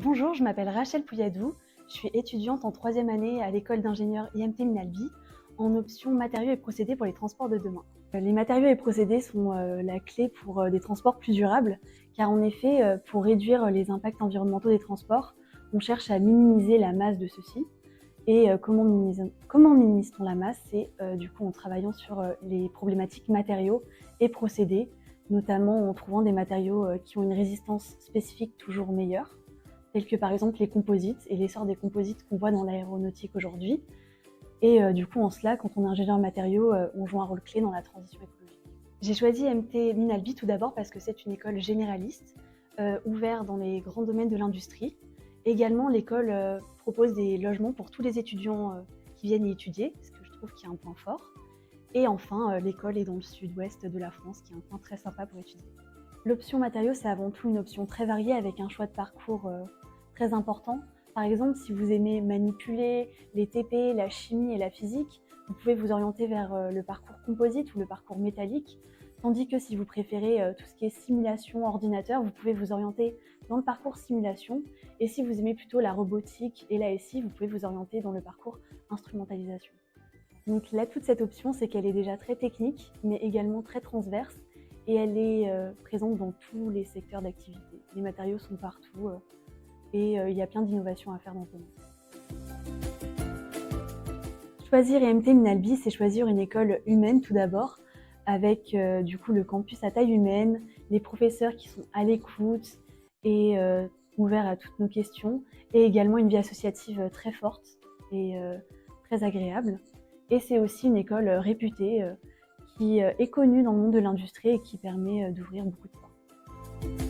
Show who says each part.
Speaker 1: Bonjour, je m'appelle Rachel Pouilladou, je suis étudiante en 3e année à l'école d'ingénieurs IMT Minalbi en option matériaux et procédés pour les transports de demain. Les matériaux et procédés sont la clé pour des transports plus durables, car en effet, pour réduire les impacts environnementaux des transports, on cherche à minimiser la masse de ceux-ci. Et comment minimise-t-on la masse? C'est du coup en travaillant sur les problématiques matériaux et procédés, notamment en trouvant des matériaux qui ont une résistance spécifique toujours meilleure, tels que par exemple les composites et l'essor des composites qu'on voit dans l'aéronautique aujourd'hui. Et du coup, en cela, quand on est ingénieur matériaux, on joue un rôle clé dans la transition écologique. J'ai choisi IMT Minalbi tout d'abord parce que c'est une école généraliste, ouverte dans les grands domaines de l'industrie. Également, l'école propose des logements pour tous les étudiants qui viennent y étudier, ce que je trouve qui est un point fort. Et enfin, l'école est dans le sud-ouest de la France, qui est un point très sympa pour étudier. L'option matériaux, c'est avant tout une option très variée avec un choix de parcours très important. Par exemple, si vous aimez manipuler les TP, la chimie et la physique, vous pouvez vous orienter vers le parcours composite ou le parcours métallique. Tandis que si vous préférez tout ce qui est simulation, ordinateur, vous pouvez vous orienter dans le parcours simulation. Et si vous aimez plutôt la robotique et la SI, vous pouvez vous orienter dans le parcours instrumentalisation. Donc l'atout de cette option, c'est qu'elle est déjà très technique, mais également très transverse. Et elle est présente dans tous les secteurs d'activité. Les matériaux sont partout et il y a plein d'innovations à faire dans ce domaine. Choisir IMT Minalbi, c'est choisir une école humaine tout d'abord, avec du coup le campus à taille humaine, les professeurs qui sont à l'écoute et ouverts à toutes nos questions, et également une vie associative très forte et très agréable. Et c'est aussi une école réputée qui est connue dans le monde de l'industrie et qui permet d'ouvrir beaucoup de portes.